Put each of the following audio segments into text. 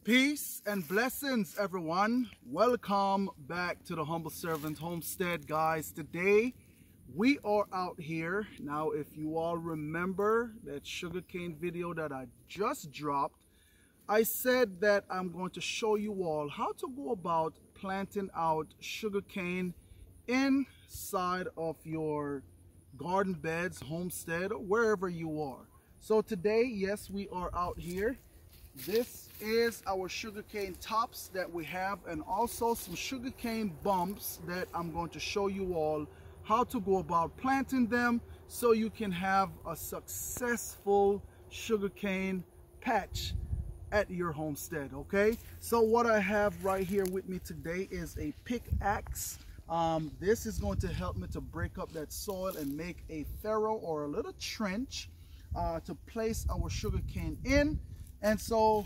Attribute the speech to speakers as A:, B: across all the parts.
A: Peace and blessings, everyone. Welcome back to the Humble Servant Homestead, guys. Today we are out here. Now, if you all remember that sugarcane video that I just dropped, I said that I'm going to show you all how to go about planting out sugarcane inside of your garden beds, homestead, or wherever you are. So today, yes, we are out here. This is our sugarcane tops that we have, and also some sugarcane bumps that I'm going to show you all how to go about planting them so you can have a successful sugarcane patch at your homestead. Okay, so what I have right here with me today is a pickaxe. This is going to help me to break up that soil and make a furrow or a little trench to place our sugarcane in. And so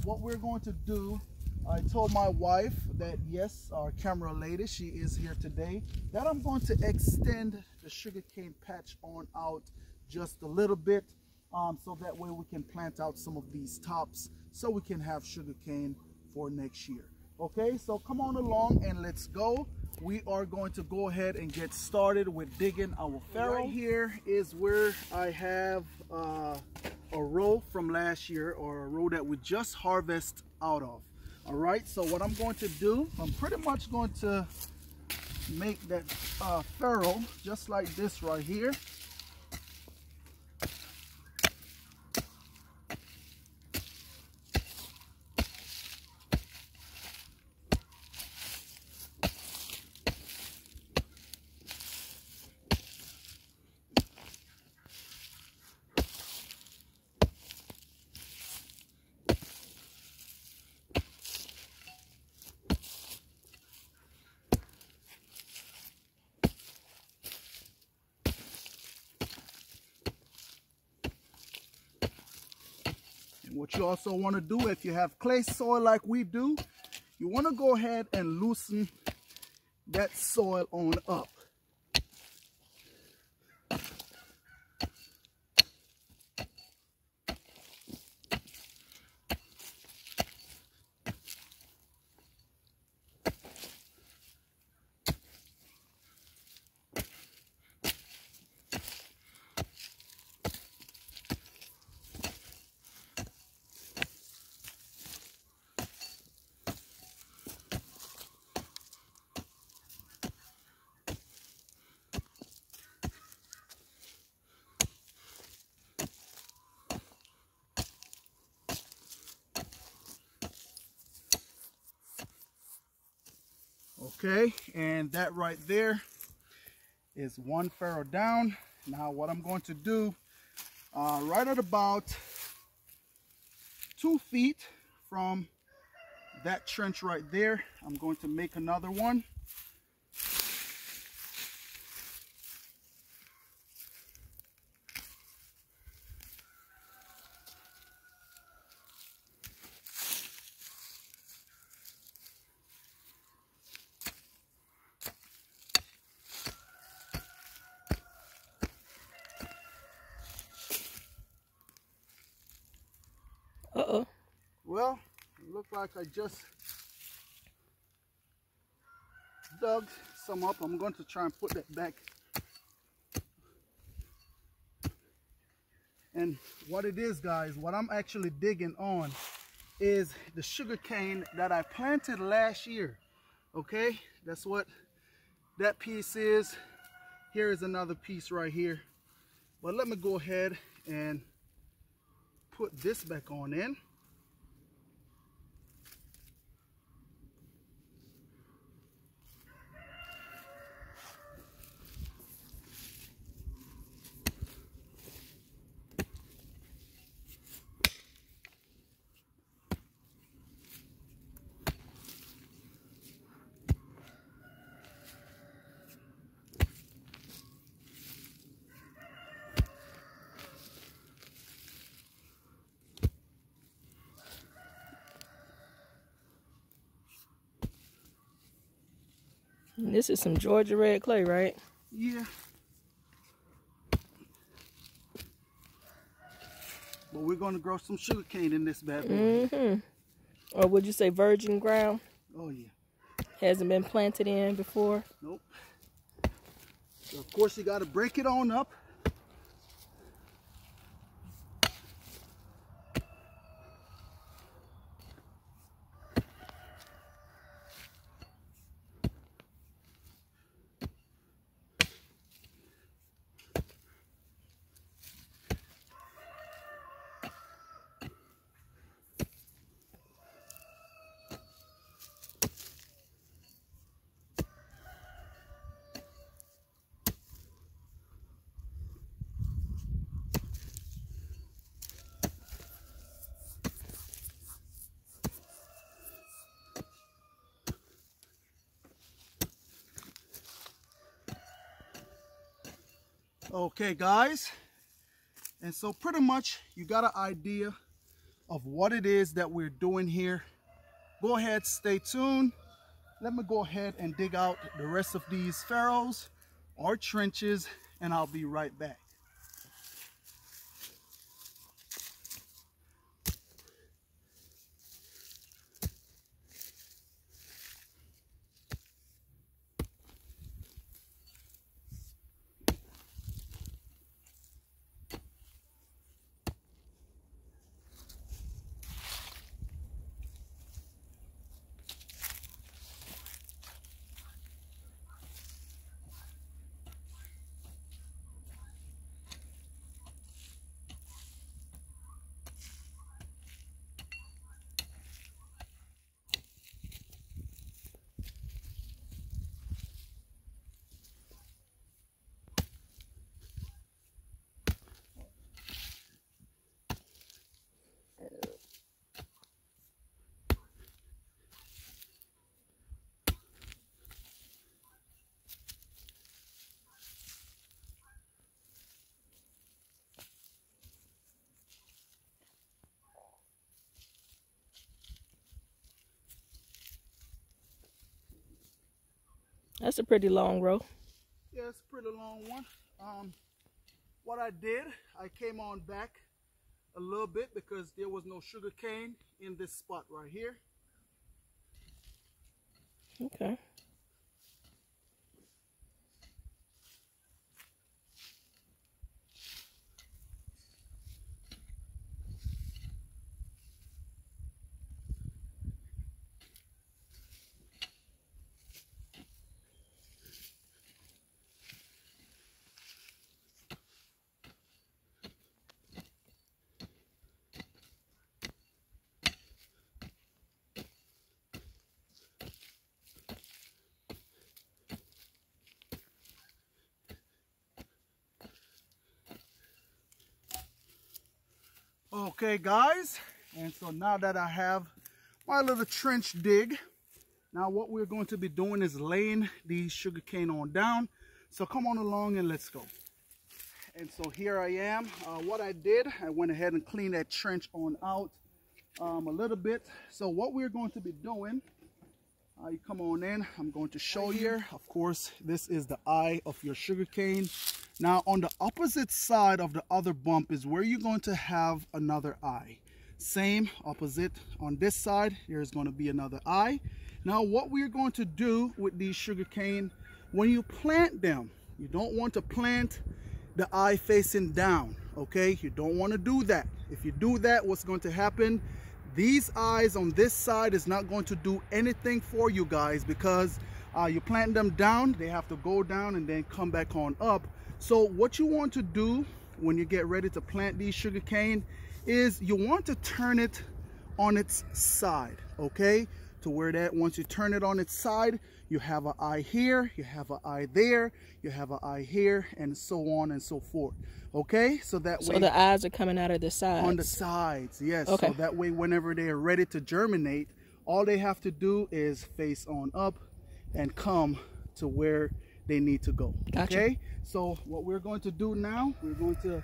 A: what we're going to do, I told my wife that yes, our camera lady, she is here today, that I'm going to extend the sugarcane patch on out just a little bit, so that way we can plant out some of these tops so we can have sugarcane for next year. Okay, so come on along and let's go. We are going to go ahead and get started with digging our furrow. Right here is where I have a row from last year, or a row that we just harvest out of. All right, so what I'm going to do, I'm pretty much going to make that furrow just like this right here. What you also want to do, if you have clay soil like we do, you want to go ahead and loosen that soil on up. Okay, and that right there is one furrow down. Now what I'm going to do, right at about 2 feet from that trench right there, I'm going to make another one.
B: Uh-oh.
A: Well, it looked like I just dug some up. I'm going to try and put that back. And what it is, guys, what I'm actually digging on is the sugarcane that I planted last year. Okay, that's what that piece is. Here is another piece right here. But let me go ahead and put this back on in.
B: This is some Georgia red clay, right?
A: Yeah. But we're going to grow some sugarcane in this bad boy.
B: Or would you say virgin ground?
A: Oh yeah.
B: Hasn't been planted in before?
A: Nope. So of course you got to break it on up. Okay guys, and so pretty much you got an idea of what it is that we're doing here. Go ahead, stay tuned. Let me go ahead and dig out the rest of these furrows or trenches, and I'll be right back.
B: That's a pretty long row.
A: Yeah, it's a pretty long one. What I did, I came on back a little bit because there was no sugar cane in this spot right here.
B: Okay.
A: Okay guys, and so now that I have my little trench dig, now what we're going to be doing is laying the sugarcane on down. So come on along and let's go. And so here I am. What I did, I went ahead and cleaned that trench on out a little bit. So what we're going to be doing, you come on in, I'm going to show you. Of course, this is the eye of your sugarcane. Now on the opposite side of the other bump is where you're going to have another eye. Same opposite on this side, there's going to be another eye. Now what we're going to do with these sugarcane, when you plant them, you don't want to plant the eye facing down, okay? You don't want to do that. If you do that, what's going to happen, these eyes on this side is not going to do anything for you guys, because you plant them down, they have to go down and then come back on up. So what you want to do when you get ready to plant these sugarcane is you want to turn it on its side, okay? To where that once you turn it on its side, you have an eye here, you have an eye there, you have an eye here, and so on and so forth. Okay, so that way.
B: So the eyes are coming out of the sides.
A: On the sides, yes.
B: Okay.
A: So that way, whenever they are ready to germinate, all they have to do is face on up and come to where they need to go.
B: Gotcha.
A: Okay. So what we're going to do now, we're going to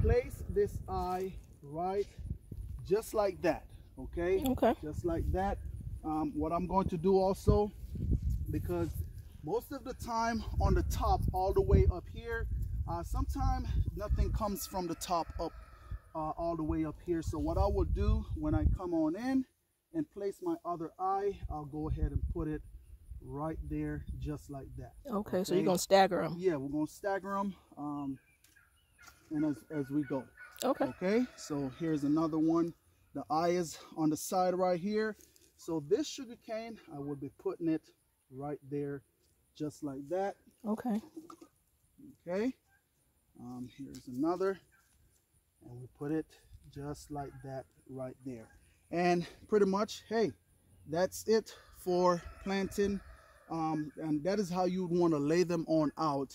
A: place this eye right just like that. Okay.
B: Okay.
A: Just like that. What I'm going to do also, because most of the time on the top all the way up here, sometimes nothing comes from the top up all the way up here. So what I will do when I come on in and place my other eye, I'll go ahead and put it right there, just like that.
B: Okay, so you're going to stagger them.
A: Yeah, we're going to stagger them and as we go.
B: Okay.
A: Okay, so here's another one. The eye is on the side right here. So this sugar cane, I will be putting it right there, just like that.
B: Okay.
A: Okay, here's another, and we put it just like that right there. And pretty much, hey, that's it for planting. And that is how you would want to lay them on out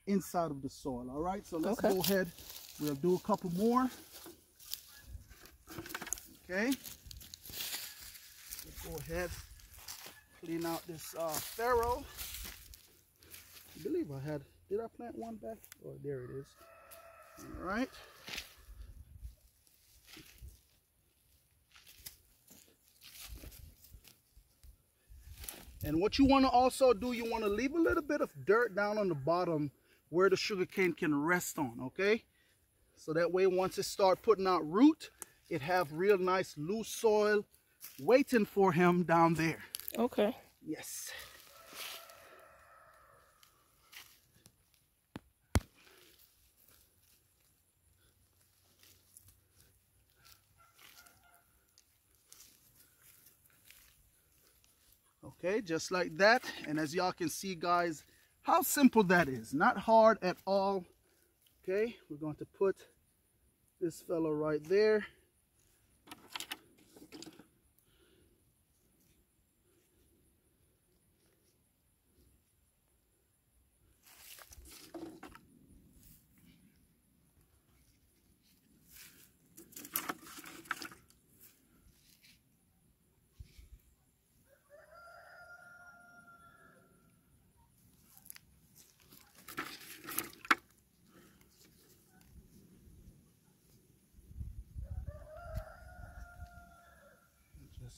A: inside of the soil. All right, so let's go ahead. We'll do a couple more. Okay, let's go ahead, clean out this farrow. I believe I had, did I plant one back? Oh, there it is. All right. And what you want to also do, you want to leave a little bit of dirt down on the bottom where the sugarcane can rest on, okay? So that way, once it start putting out root, it have real nice loose soil waiting for him down there.
B: Okay.
A: Yes. Okay, just like that. And as y'all can see, guys, how simple that is. Not hard at all. Okay, we're going to put this fellow right there.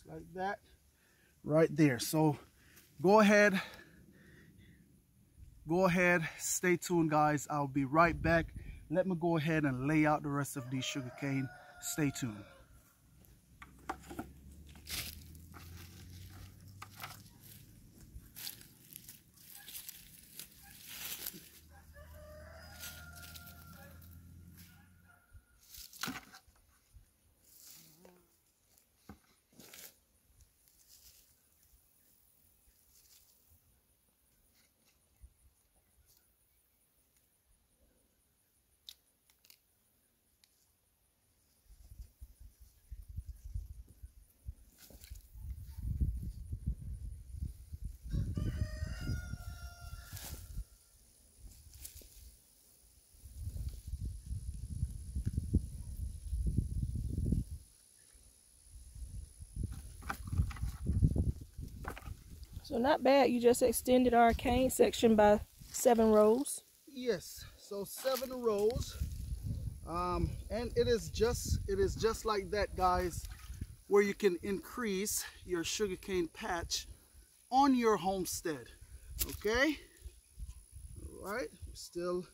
A: Like that right there. So go ahead, stay tuned, guys. I'll be right back. Let me go ahead and lay out the rest of these sugarcane. Stay tuned.
B: So not bad. You just extended our cane section by 7 rows.
A: Yes, so 7 rows. And it is just like that, guys, where you can increase your sugarcane patch on your homestead. Okay, all right, we're still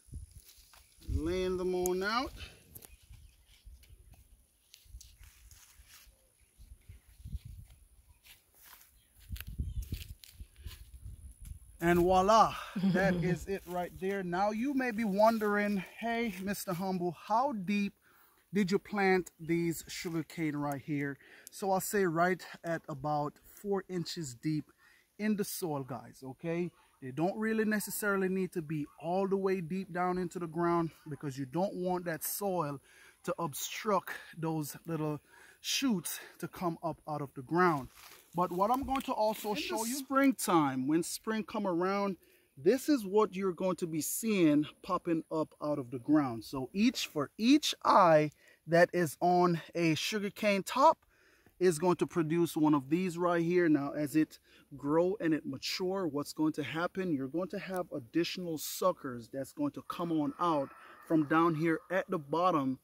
A: laying them on out. And voila, that is it right there. Now you may be wondering, hey, Mr. Humble, how deep did you plant these sugarcane right here? So I'll say right at about 4 inches deep in the soil, guys, okay? They don't really necessarily need to be all the way deep down into the ground, because you don't want that soil to obstruct those little shoots to come up out of the ground. But what I'm going to also show you, springtime, when spring come around, this is what you're going to be seeing popping up out of the ground. So for each eye that is on a sugarcane top is going to produce one of these right here. Now, as it grow and it mature, what's going to happen, you're going to have additional suckers that's going to come on out from down here at the bottom,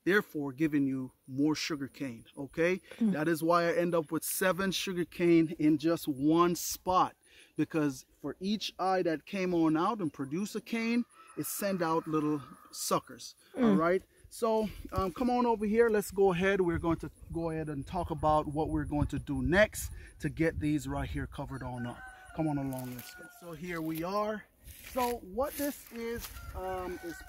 A: therefore giving you more sugarcane. Okay, that is why I end up with 7 sugarcane in just one spot, because for each eye that came on out and produce a cane, it send out little suckers. All right, So come on over here. Let's go ahead. We're going to go ahead and talk about what we're going to do next to get these right here covered on up. Come on along, let's go. So here we are. So what this is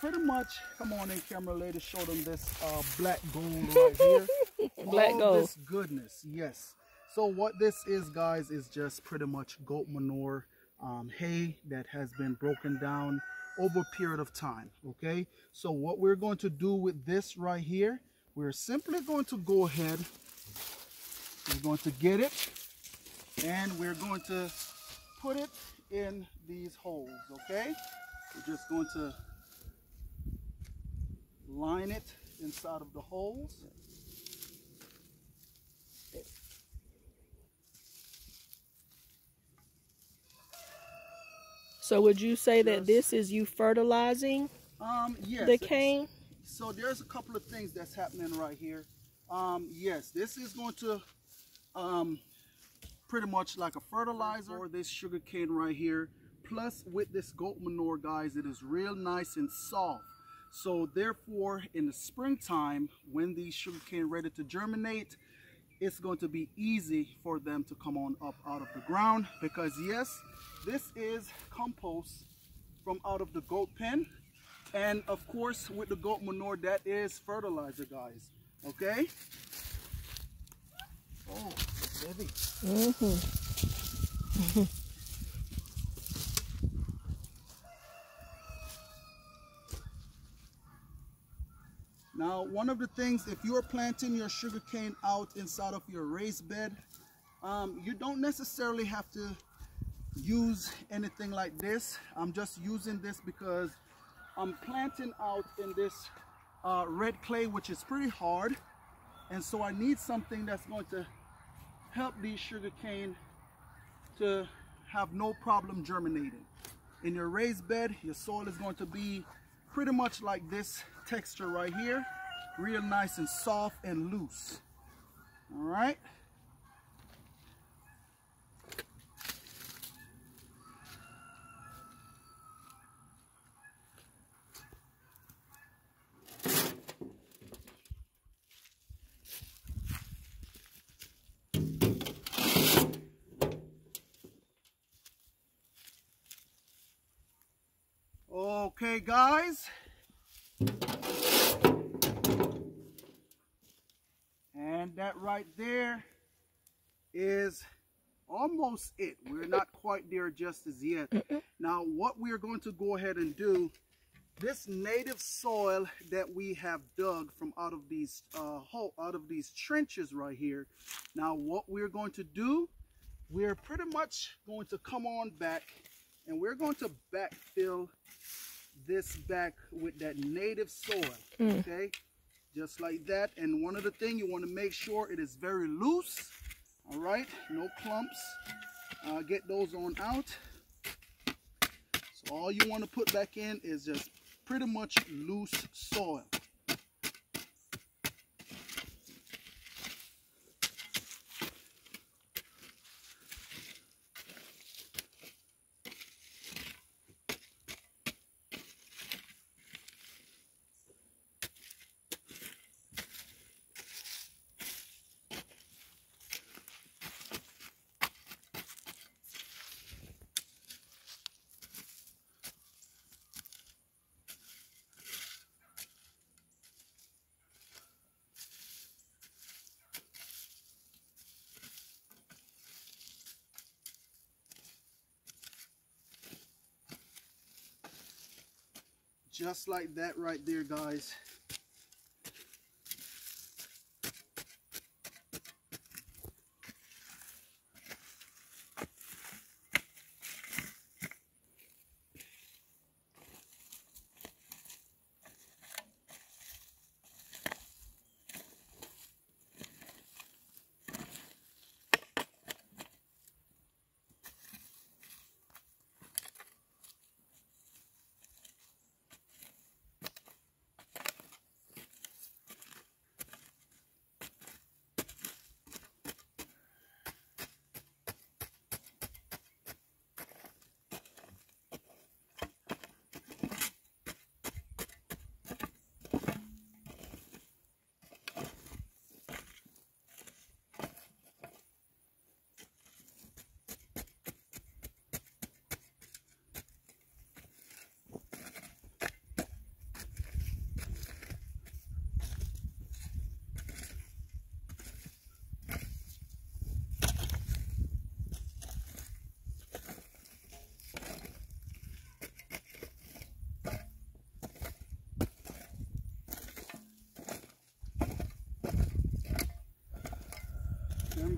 A: pretty much, come on in camera lady, show them this black gold right here.
B: Black
A: all
B: gold.
A: This goodness, yes. So what this is, guys, is just pretty much goat manure, hay that has been broken down over a period of time. Okay, so what we're going to do with this right here, we're simply going to go ahead, we're going to get it, and we're going to put it in these holes. Okay, we're just going to line it inside of the holes.
B: So would you say that this is you fertilizing
A: yes,
B: the cane?
A: So there's a couple of things that's happening right here. Yes, this is going to pretty much like a fertilizer for this sugar cane right here. Plus with this goat manure, guys, it is real nice and soft. So therefore, in the springtime, when these sugar cane ready to germinate, it's going to be easy for them to come on up out of the ground, because yes, this is compost from out of the goat pen, and of course with the goat manure, that is fertilizer, guys. Okay. Oh, it's heavy. Now, one of the things, if you're planting your sugar cane out inside of your raised bed, you don't necessarily have to use anything like this. I'm just using this because I'm planting out in this red clay, which is pretty hard, and so I need something that's going to help these sugar cane to have no problem germinating. In your raised bed, your soil is going to be pretty much like this texture right here, real nice and soft and loose. All right. Okay, guys. And that right there is almost it. We're not quite there just as yet. Now, what we're going to go ahead and do, this native soil that we have dug from out of these trenches right here. Now, what we're going to do, we're pretty much going to come on back, and we're going to backfill this back with that native soil. Okay, just like that. And one of the things, you want to make sure it is very loose. All right, no clumps. Get those on out. So all you want to put back in is just pretty much loose soil. Just like that right there, guys.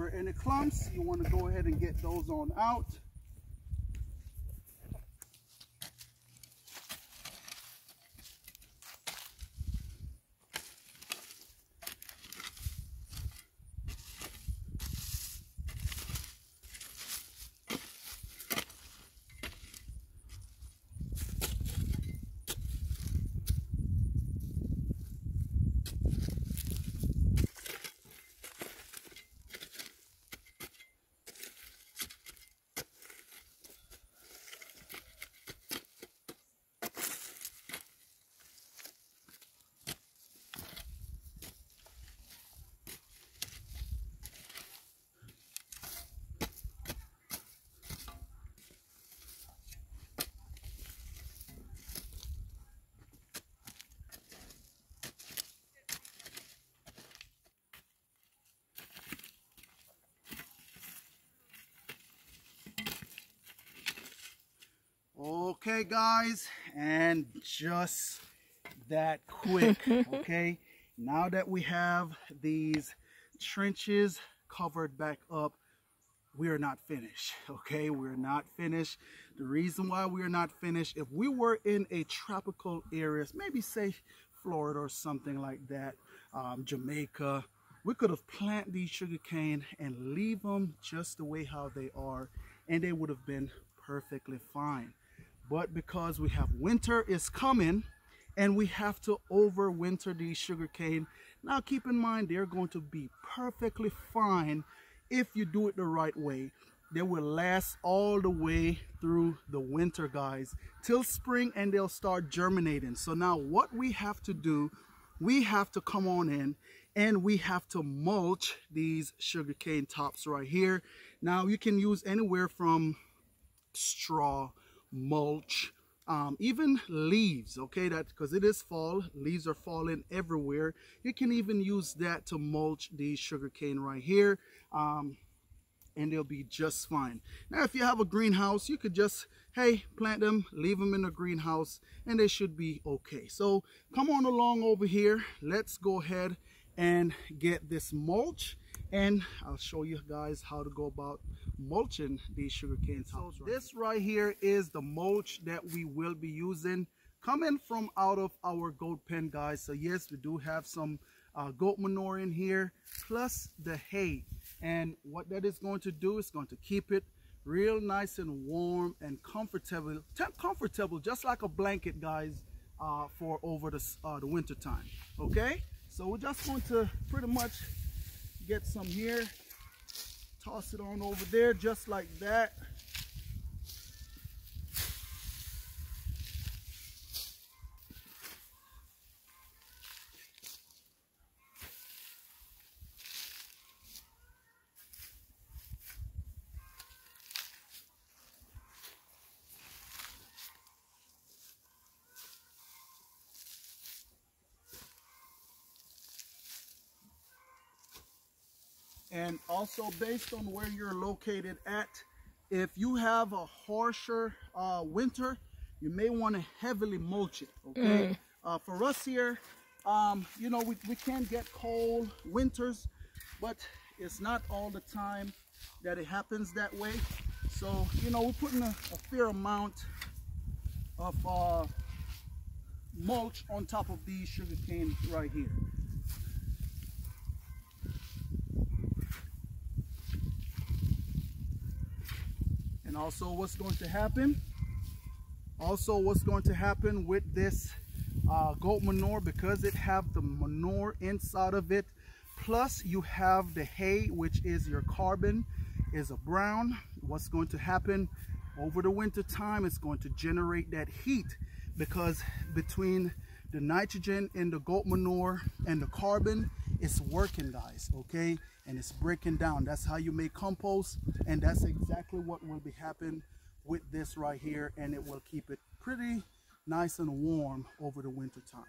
A: there are any clumps, you want to go ahead and get those on out. Okay guys, and just that quick. Okay, now that we have these trenches covered back up, we are not finished. Okay, we're not finished. The reason why we are not finished, if we were in a tropical area, maybe say Florida or something like that, Jamaica, we could have planted these sugarcane and leave them just the way how they are, and they would have been perfectly fine. But because we have winter is coming and we have to overwinter these sugarcane, now keep in mind they're going to be perfectly fine if you do it the right way. They will last all the way through the winter, guys, till spring, and they'll start germinating. So now what we have to do, we have to come on in and we have to mulch these sugarcane tops right here. Now you can use anywhere from straw, mulch, even leaves, okay, that because it is fall, leaves are falling everywhere. You can even use that to mulch these sugarcane right here, and they'll be just fine. Now if you have a greenhouse, you could just, hey, plant them, leave them in a greenhouse, and they should be okay. So come on along over here, let's go ahead and get this mulch, and I'll show you guys how to go about mulching these sugarcane tops. So this right here is the mulch that we will be using, coming from out of our goat pen, guys. So yes, we do have some goat manure in here, plus the hay. And what that is going to do is going to keep it real nice and warm and comfortable, just like a blanket, guys, for over the winter time. Okay, so we're just going to pretty much get some here, toss it on over there just like that. And also based on where you're located at, if you have a harsher winter, you may want to heavily mulch it, okay? For us here, you know, we can get cold winters, but it's not all the time that it happens that way. So, you know, we're putting a fair amount of mulch on top of these sugarcane right here. And also what's going to happen with this goat manure, because it have the manure inside of it, plus you have the hay, which is your carbon, is a brown. What's going to happen over the winter time, it's going to generate that heat, because between the nitrogen in the goat manure and the carbon, it's working, guys, okay, and it's breaking down. That's how you make compost, and that's exactly what will be happening with this right here, and it will keep it pretty nice and warm over the winter time.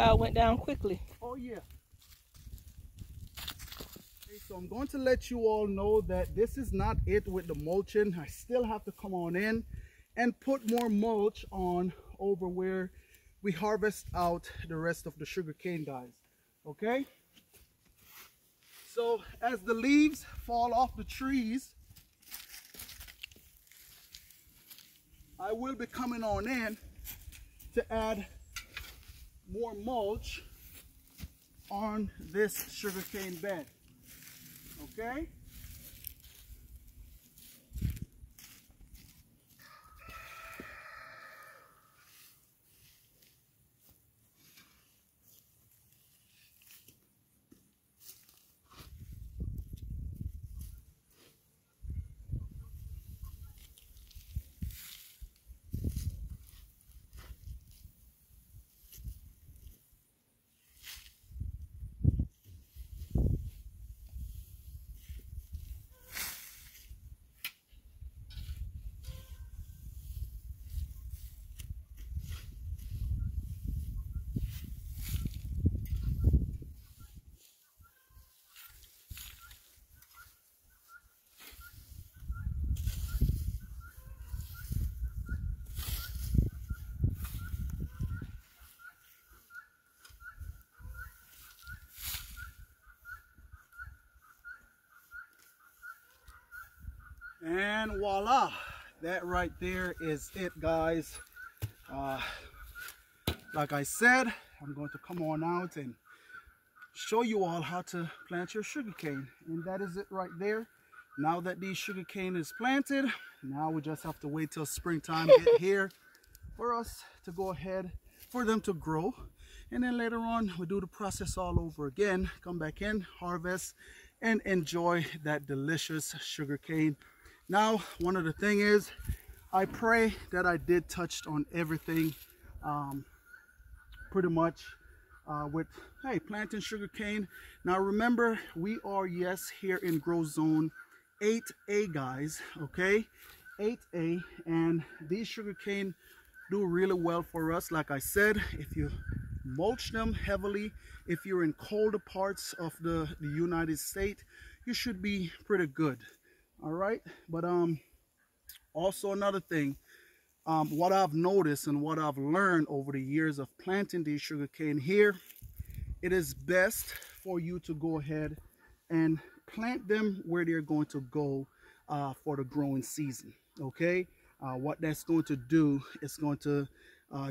B: pile went down quickly.
A: Oh yeah. Okay, so I'm going to let you all know that this is not it with the mulching. I still have to come on in and put more mulch on over where we harvest out the rest of the sugarcane, guys. Okay? So as the leaves fall off the trees, I will be coming on in to add more mulch on this sugarcane bed. Okay? And voila, that right there is it, guys. Like I said, I'm going to come on out and show you all how to plant your sugarcane, and that is it right there. Now that these sugarcane is planted, now we just have to wait till springtime get here for us to go ahead for them to grow, and then later on we do the process all over again, come back in, harvest, and enjoy that delicious sugarcane. Now, one of the thing is, I pray that I did touch on everything pretty much with, hey, planting sugarcane. Now remember, we are, yes, here in grow zone 8A, guys, okay, 8A, and these sugarcane do really well for us. Like I said, if you mulch them heavily, if you're in colder parts of the United States, you should be pretty good. All right, but also another thing, what I've noticed and what I've learned over the years of planting these sugarcane here, it is best for you to go ahead and plant them where they're going to go for the growing season. Okay, what that's going to do is going to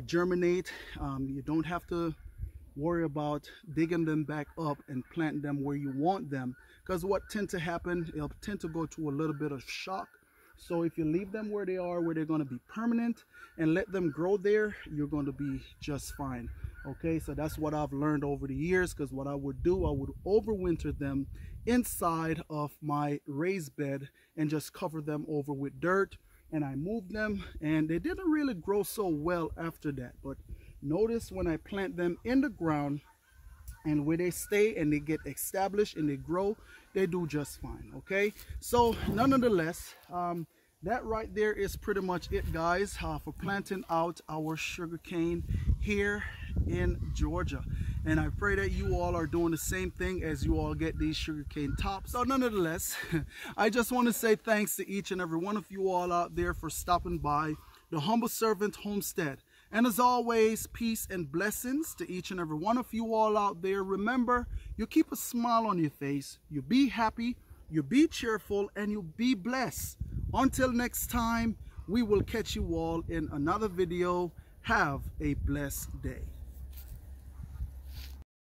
A: germinate. You don't have to worry about digging them back up and planting them where you want them, because what tend to happen, it'll tend to go to a little bit of shock. So if you leave them where they are, where they're going to be permanent, and let them grow there, you're going to be just fine. Okay, so that's what I've learned over the years, because what I would do, I would overwinter them inside of my raised bed and just cover them over with dirt, and I moved them, and they didn't really grow so well after that. But notice when I plant them in the ground and where they stay and they get established and they grow, they do just fine. Okay, so nonetheless, that right there is pretty much it, guys, for planting out our sugarcane here in Georgia. And I pray that you all are doing the same thing as you all get these sugarcane tops. So nonetheless, I just want to say thanks to each and every one of you all out there for stopping by the Humble Servant Homestead. And as always, peace and blessings to each and every one of you all out there. Remember, you keep a smile on your face, you be happy, you be cheerful, and you be blessed. Until next time, we will catch you all in another video. Have a blessed day.